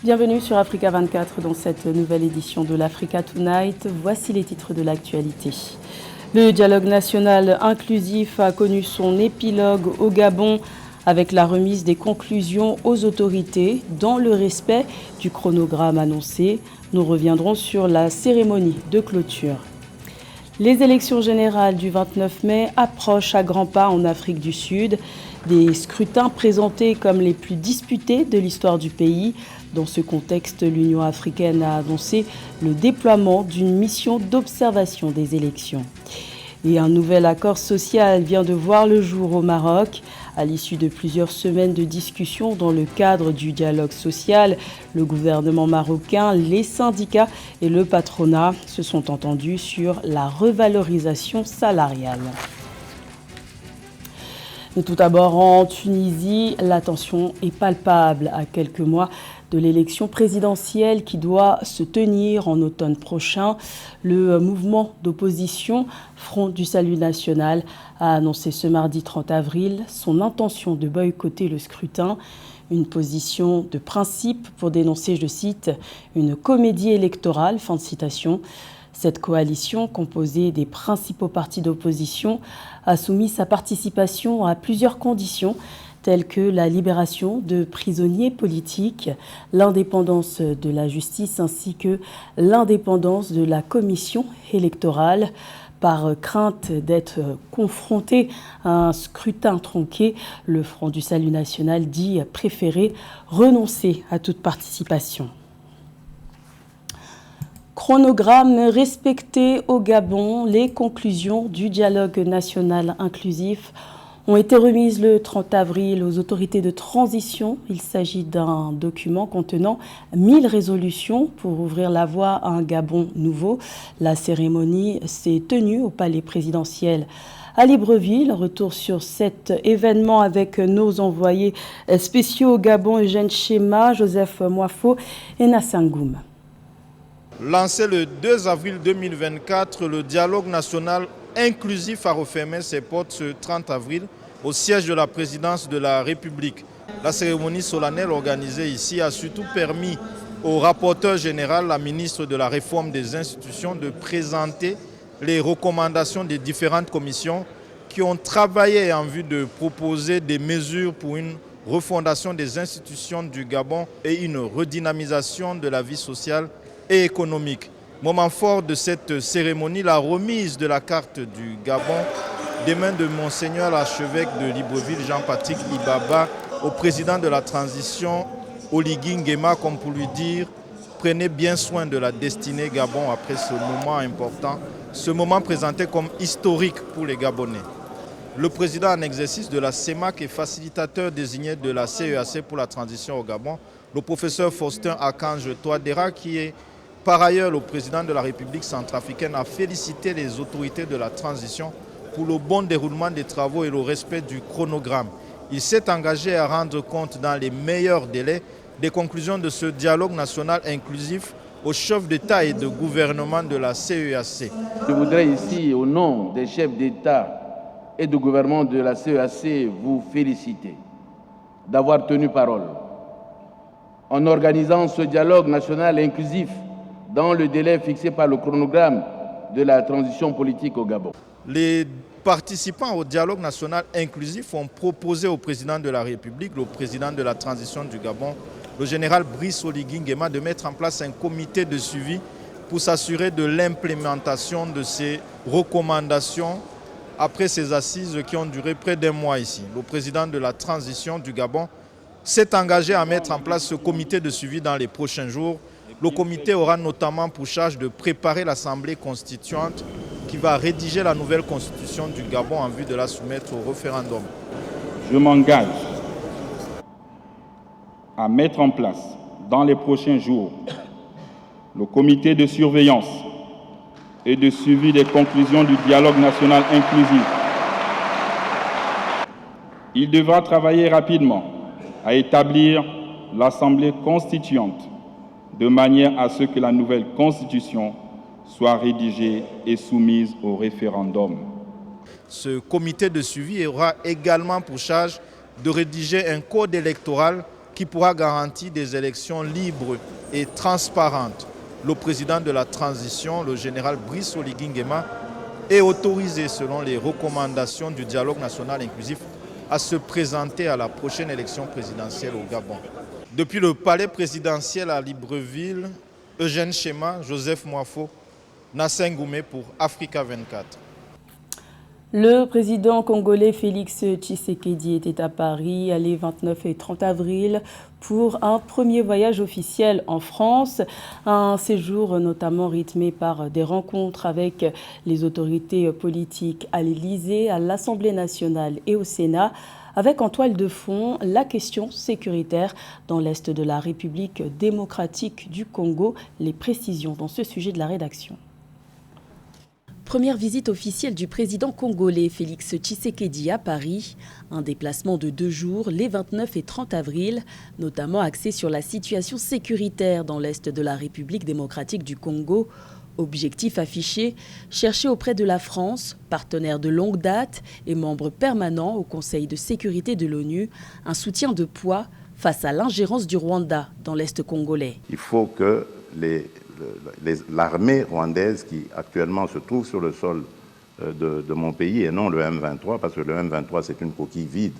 Bienvenue sur Africa 24 dans cette nouvelle édition de l'Africa Tonight. Voici les titres de l'actualité. Le dialogue national inclusif a connu son épilogue au Gabon avec la remise des conclusions aux autorités dans le respect du chronogramme annoncé. Nous reviendrons sur la cérémonie de clôture. Les élections générales du 29 mai approchent à grands pas en Afrique du Sud. Des scrutins présentés comme les plus disputés de l'histoire du pays. Dans ce contexte, l'Union africaine a annoncé le déploiement d'une mission d'observation des élections. Et un nouvel accord social vient de voir le jour au Maroc. À l'issue de plusieurs semaines de discussions dans le cadre du dialogue social, le gouvernement marocain, les syndicats et le patronat se sont entendus sur la revalorisation salariale. Mais tout d'abord, en Tunisie, la tension est palpable à quelques mois de l'élection présidentielle qui doit se tenir en automne prochain. Le mouvement d'opposition Front du Salut National a annoncé ce mardi 30 avril son intention de boycotter le scrutin. Une position de principe pour dénoncer, je cite, une comédie électorale, fin de citation. Cette coalition, composée des principaux partis d'opposition, a soumis sa participation à plusieurs conditions, telles que la libération de prisonniers politiques, l'indépendance de la justice ainsi que l'indépendance de la commission électorale. Par crainte d'être confronté à un scrutin tronqué, le Front du Salut National dit préférer renoncer à toute participation. Chronogramme respecté au Gabon, les conclusions du dialogue national inclusif ont été remises le 30 avril aux autorités de transition. Il s'agit d'un document contenant 1000 résolutions pour ouvrir la voie à un Gabon nouveau. La cérémonie s'est tenue au palais présidentiel à Libreville. Retour sur cet événement avec nos envoyés spéciaux au Gabon, Eugène Chema, Joseph Moifo et Nassangoum. Lancé le 2 avril 2024, le dialogue national inclusif a refermé ses portes ce 30 avril au siège de la présidence de la République. La cérémonie solennelle organisée ici a surtout permis au rapporteur général, la ministre de la Réforme des institutions, de présenter les recommandations des différentes commissions qui ont travaillé en vue de proposer des mesures pour une refondation des institutions du Gabon et une redynamisation de la vie sociale et économique. Moment fort de cette cérémonie, la remise de la carte du Gabon des mains de Monseigneur l'archevêque de Libreville, Jean-Patrick Ibaba, au président de la transition, Oligui Nguema, comme pour lui dire « Prenez bien soin de la destinée Gabon après ce moment important », ce moment présenté comme historique pour les Gabonais. Le président en exercice de la CEMAC et facilitateur désigné de la CEAC pour la transition au Gabon, le professeur Faustin Akange Touadéra, qui est par ailleurs le président de la République centrafricaine, a félicité les autorités de la transition pour le bon déroulement des travaux et le respect du chronogramme. Il s'est engagé à rendre compte dans les meilleurs délais des conclusions de ce dialogue national inclusif aux chefs d'État et de gouvernement de la CEAC. Je voudrais ici, au nom des chefs d'État et de gouvernement de la CEAC, vous féliciter d'avoir tenu parole en organisant ce dialogue national inclusif dans le délai fixé par le chronogramme de la transition politique au Gabon. Les participants au dialogue national inclusif ont proposé au président de la République, le président de la transition du Gabon, le général Brice Oligui Nguema, de mettre en place un comité de suivi pour s'assurer de l'implémentation de ces recommandations après ces assises qui ont duré près d'un mois ici. Le président de la transition du Gabon s'est engagé à mettre en place ce comité de suivi dans les prochains jours. Le comité aura notamment pour charge de préparer l'Assemblée constituante qui va rédiger la nouvelle constitution du Gabon en vue de la soumettre au référendum. Je m'engage à mettre en place dans les prochains jours le comité de surveillance et de suivi des conclusions du dialogue national inclusif. Il devra travailler rapidement à établir l'Assemblée constituante de manière à ce que la nouvelle constitution soit rédigée et soumise au référendum. Ce comité de suivi aura également pour charge de rédiger un code électoral qui pourra garantir des élections libres et transparentes. Le président de la transition, le général Brice Oligui Nguema, est autorisé, selon les recommandations du dialogue national inclusif, à se présenter à la prochaine élection présidentielle au Gabon. Depuis le palais présidentiel à Libreville, Eugène Chema, Joseph Moafo, Nasser Ngoumé pour Africa 24. Le président congolais Félix Tshisekedi était à Paris les 29 et 30 avril pour un premier voyage officiel en France. Un séjour notamment rythmé par des rencontres avec les autorités politiques à l'Élysée, à l'Assemblée nationale et au Sénat, avec en toile de fond la question sécuritaire dans l'Est de la République démocratique du Congo. Les précisions dans ce sujet de la rédaction. Première visite officielle du président congolais Félix Tshisekedi à Paris. Un déplacement de 2 jours, les 29 et 30 avril, notamment axé sur la situation sécuritaire dans l'Est de la République démocratique du Congo. Objectif affiché, chercher auprès de la France, partenaire de longue date et membre permanent au Conseil de sécurité de l'ONU, un soutien de poids face à l'ingérence du Rwanda dans l'Est congolais. Il faut que l'armée rwandaise qui actuellement se trouve sur le sol de mon pays et non le M23, parce que le M23 c'est une coquille vide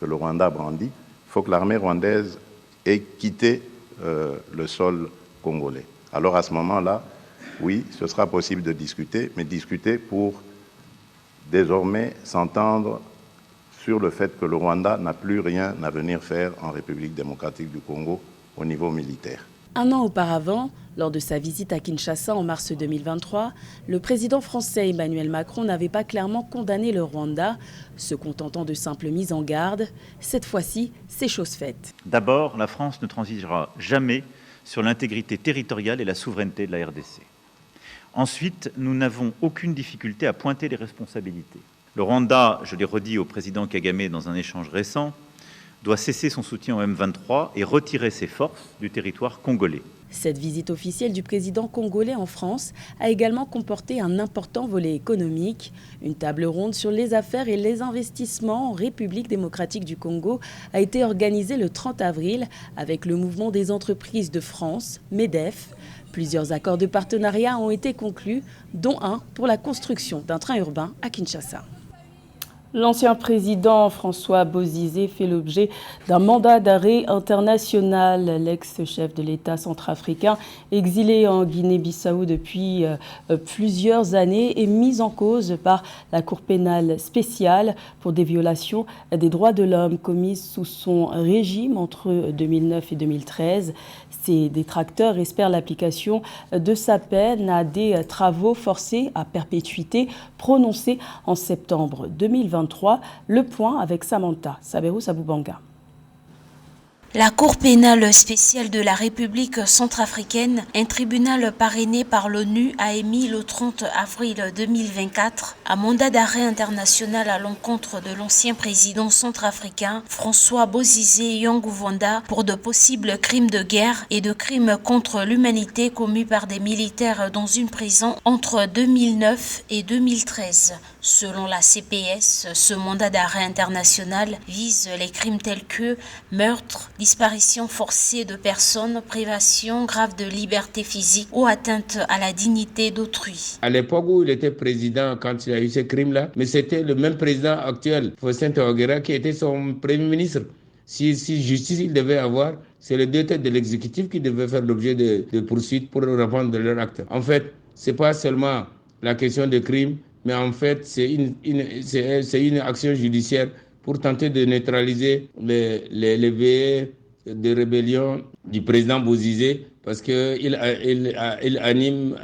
que le Rwanda brandit, il faut que l'armée rwandaise ait quitté le sol congolais. Alors à ce moment-là, oui, ce sera possible de discuter, mais discuter pour désormais s'entendre sur le fait que le Rwanda n'a plus rien à venir faire en République démocratique du Congo au niveau militaire. Un an auparavant, lors de sa visite à Kinshasa en mars 2023, le président français Emmanuel Macron n'avait pas clairement condamné le Rwanda, se contentant de simples mises en garde. Cette fois-ci, c'est chose faite. D'abord, la France ne transigera jamais sur l'intégrité territoriale et la souveraineté de la RDC. Ensuite, nous n'avons aucune difficulté à pointer les responsabilités. Le Rwanda, je l'ai redit au président Kagame dans un échange récent, doit cesser son soutien au M23 et retirer ses forces du territoire congolais. Cette visite officielle du président congolais en France a également comporté un important volet économique. Une table ronde sur les affaires et les investissements en République démocratique du Congo a été organisée le 30 avril avec le mouvement des entreprises de France, MEDEF. Plusieurs accords de partenariat ont été conclus, dont un pour la construction d'un train urbain à Kinshasa. L'ancien président François Bozizé fait l'objet d'un mandat d'arrêt international. L'ex-chef de l'État centrafricain, exilé en Guinée-Bissau depuis plusieurs années, est mis en cause par la Cour pénale spéciale pour des violations des droits de l'homme commises sous son régime entre 2009 et 2013. Ses détracteurs espèrent l'application de sa peine à des travaux forcés à perpétuité prononcés en septembre 2023. Le point avec Samantha Saberou-Saboubanga. La Cour pénale spéciale de la République centrafricaine, un tribunal parrainé par l'ONU, a émis le 30 avril 2024 un mandat d'arrêt international à l'encontre de l'ancien président centrafricain François Bozizé Yanguvanda pour de possibles crimes de guerre et de crimes contre l'humanité commis par des militaires dans une prison entre 2009 et 2013. Selon la CPS, ce mandat d'arrêt international vise les crimes tels que meurtre, disparition forcée de personnes, privation grave de liberté physique ou atteinte à la dignité d'autrui. À l'époque où il était président, quand il a eu ces crimes-là, mais c'était le même président actuel, Faustin Touadéra, qui était son premier ministre. Si justice il devait avoir, c'est le deux têtes de l'exécutif qui devait faire l'objet de poursuites pour répondre de leur acte. En fait, c'est pas seulement la question de crime, mais en fait, c'est une action judiciaire pour tenter de neutraliser les veillées de rébellion du président Bozizé, parce qu'il anime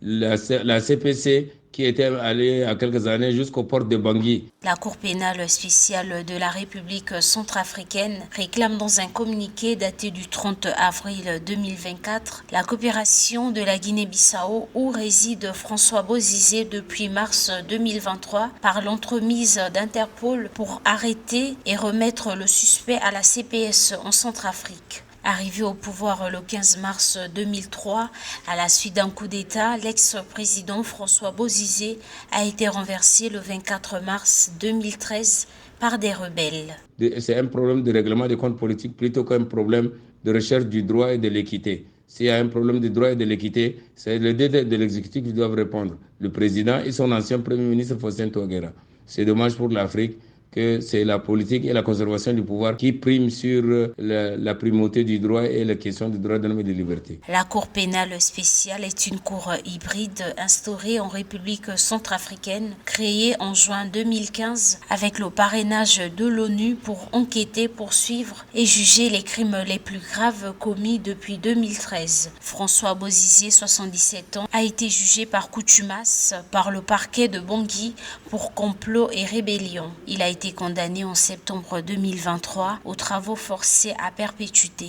la CPC qui était allée il y a quelques années jusqu'aux portes de Bangui. La Cour pénale spéciale de la République centrafricaine réclame dans un communiqué daté du 30 avril 2024 la coopération de la Guinée-Bissau où réside François Bozizé depuis mars 2023 par l'entremise d'Interpol pour arrêter et remettre le suspect à la CPS en Centrafrique. Arrivé au pouvoir le 15 mars 2003, à la suite d'un coup d'État, l'ex-président François Bozizé a été renversé le 24 mars 2013 par des rebelles. C'est un problème de règlement des comptes politiques plutôt qu'un problème de recherche du droit et de l'équité. S'il y a un problème de droit et de l'équité, c'est le détecteur de l'exécutif qui doivent répondre. Le président et son ancien premier ministre Faustin Touadéra. C'est dommage pour l'Afrique que c'est la politique et la conservation du pouvoir qui priment sur la primauté du droit et la question du droit de l'homme et de liberté. La Cour pénale spéciale est une cour hybride instaurée en République centrafricaine, créée en juin 2015 avec le parrainage de l'ONU pour enquêter, poursuivre et juger les crimes les plus graves commis depuis 2013. François Bozizé, 77 ans, a été jugé par contumace par le parquet de Bangui pour complot et rébellion. Il a été condamné en septembre 2023 aux travaux forcés à perpétuité.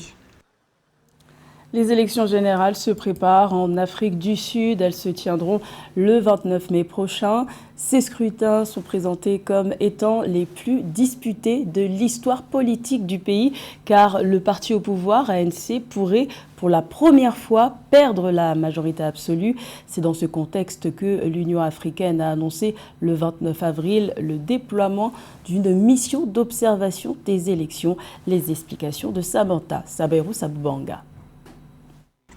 Les élections générales se préparent en Afrique du Sud. Elles se tiendront le 29 mai prochain. Ces scrutins sont présentés comme étant les plus disputés de l'histoire politique du pays, car le parti au pouvoir, ANC, pourrait pour la première fois perdre la majorité absolue. C'est dans ce contexte que l'Union africaine a annoncé le 29 avril le déploiement d'une mission d'observation des élections. Les explications de Samantha Saberou Sabubanga.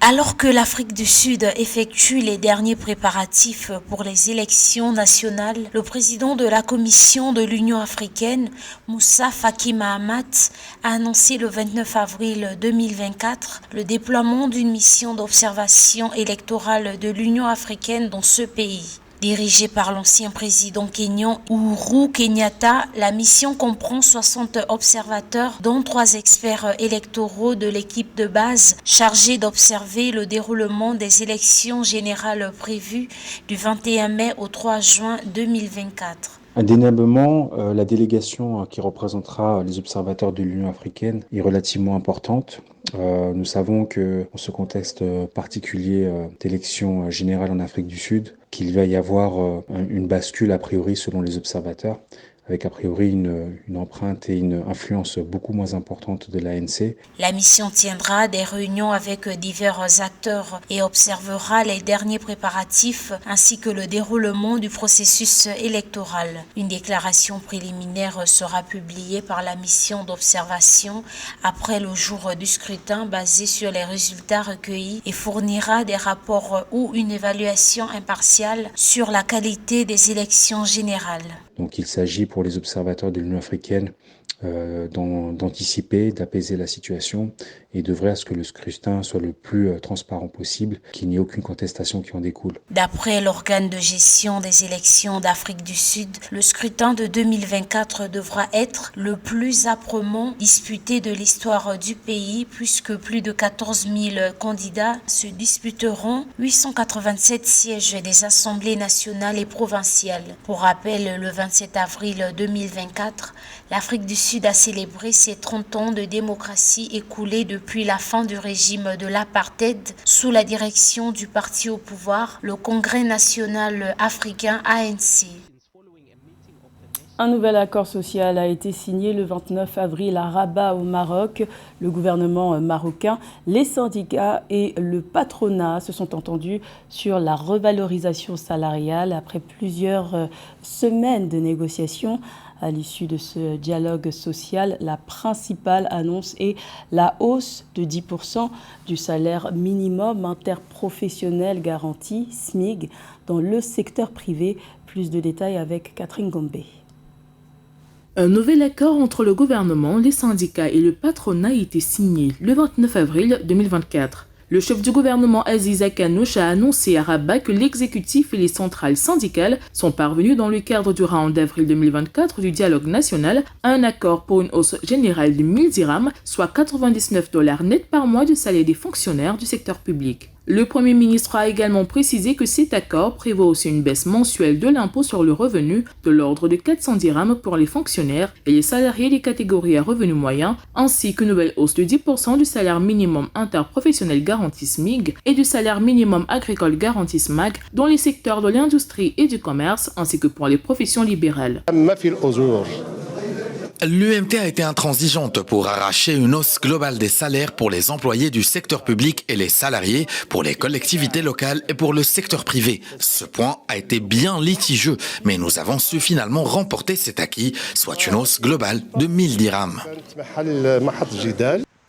Alors que l'Afrique du Sud effectue les derniers préparatifs pour les élections nationales, le président de la Commission de l'Union africaine, Moussa Faki Mahamat, a annoncé le 29 avril 2024 le déploiement d'une mission d'observation électorale de l'Union africaine dans ce pays. Dirigée par l'ancien président kényan Uhuru Kenyatta, la mission comprend 60 observateurs, dont 3 experts électoraux de l'équipe de base chargée d'observer le déroulement des élections générales prévues du 21 mai au 3 juin 2024. Indéniablement, la délégation qui représentera les observateurs de l'Union africaine est relativement importante. Nous savons que dans ce contexte particulier d'élections générales en Afrique du Sud, qu'il va y avoir une bascule a priori selon les observateurs, avec a priori une empreinte et une influence beaucoup moins importante de l'ANC. La mission tiendra des réunions avec divers acteurs et observera les derniers préparatifs ainsi que le déroulement du processus électoral. Une déclaration préliminaire sera publiée par la mission d'observation après le jour du scrutin basée sur les résultats recueillis et fournira des rapports ou une évaluation impartiale sur la qualité des élections générales. Donc il s'agit pour les observateurs de l'Union africaine d'anticiper, d'apaiser la situation et d'œuvrer à ce que le scrutin soit le plus transparent possible, qu'il n'y ait aucune contestation qui en découle. D'après l'organe de gestion des élections d'Afrique du Sud, le scrutin de 2024 devra être le plus âprement disputé de l'histoire du pays, puisque plus de 14 000 candidats se disputeront 887 sièges des assemblées nationales et provinciales. Pour rappel, le 27 avril 2024, l'Afrique du Sud a célébré ses 30 ans de démocratie écoulés depuis la fin du régime de l'apartheid sous la direction du parti au pouvoir, le Congrès national africain ANC. Un nouvel accord social a été signé le 29 avril à Rabat au Maroc. Le gouvernement marocain, les syndicats et le patronat se sont entendus sur la revalorisation salariale après plusieurs semaines de négociations. À l'issue de ce dialogue social, la principale annonce est la hausse de 10% du salaire minimum interprofessionnel garanti, SMIG, dans le secteur privé. Plus de détails avec Catherine Gombe. Un nouvel accord entre le gouvernement, les syndicats et le patronat a été signé le 29 avril 2024. Le chef du gouvernement Aziza Kanouche a annoncé à Rabat que l'exécutif et les centrales syndicales sont parvenus dans le cadre du round d'avril 2024 du dialogue national à un accord pour une hausse générale de 1000 dirhams, soit $99 net par mois du salaire des fonctionnaires du secteur public. Le Premier ministre a également précisé que cet accord prévoit aussi une baisse mensuelle de l'impôt sur le revenu de l'ordre de 400 dirhams pour les fonctionnaires et les salariés des catégories à revenus moyens, ainsi qu'une nouvelle hausse de 10% du salaire minimum interprofessionnel garanti SMIG et du salaire minimum agricole garanti SMAG dans les secteurs de l'industrie et du commerce, ainsi que pour les professions libérales. L'UMT a été intransigeante pour arracher une hausse globale des salaires pour les employés du secteur public et les salariés, pour les collectivités locales et pour le secteur privé. Ce point a été bien litigieux, mais nous avons su finalement remporter cet acquis, soit une hausse globale de 1000 dirhams.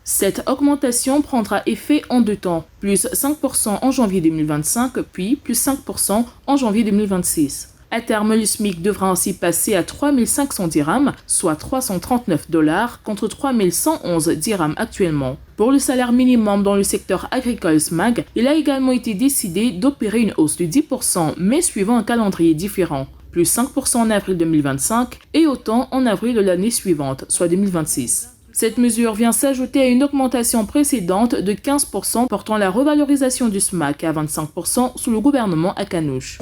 Cette augmentation prendra effet en 2 temps, plus 5% en janvier 2025, puis plus 5% en janvier 2026. À terme, le SMIC devra ainsi passer à 3500 dirhams, soit $339, contre 3111 dirhams actuellement. Pour le salaire minimum dans le secteur agricole SMAG, il a également été décidé d'opérer une hausse de 10%, mais suivant un calendrier différent. Plus 5% en avril 2025 et autant en avril de l'année suivante, soit 2026. Cette mesure vient s'ajouter à une augmentation précédente de 15% portant la revalorisation du SMAC à 25% sous le gouvernement Akanouche.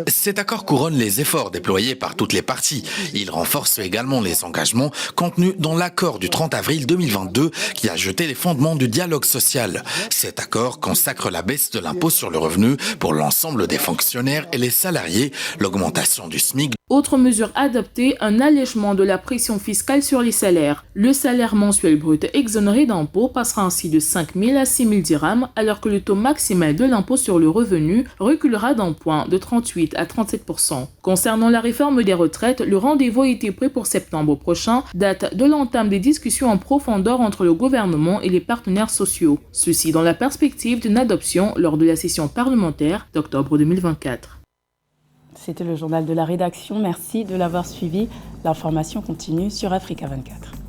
Cet accord couronne les efforts déployés par toutes les parties. Il renforce également les engagements contenus dans l'accord du 30 avril 2022 qui a jeté les fondements du dialogue social. Cet accord consacre la baisse de l'impôt sur le revenu pour l'ensemble des fonctionnaires et les salariés, l'augmentation du SMIC. Autre mesure adoptée, un allègement de la pression fiscale sur les salaires. Le salaire mensuel brut exonéré d'impôts passera ainsi de 5 000 à 6 000 dirhams, alors que le taux maximal de l'impôt sur le revenu reculera d'un point de 38 à 37%. Concernant la réforme des retraites, le rendez-vous a été pris pour septembre prochain, date de l'entame des discussions en profondeur entre le gouvernement et les partenaires sociaux. Ceci dans la perspective d'une adoption lors de la session parlementaire d'octobre 2024. C'était le journal de la rédaction. Merci de l'avoir suivi. L'information continue sur Africa 24.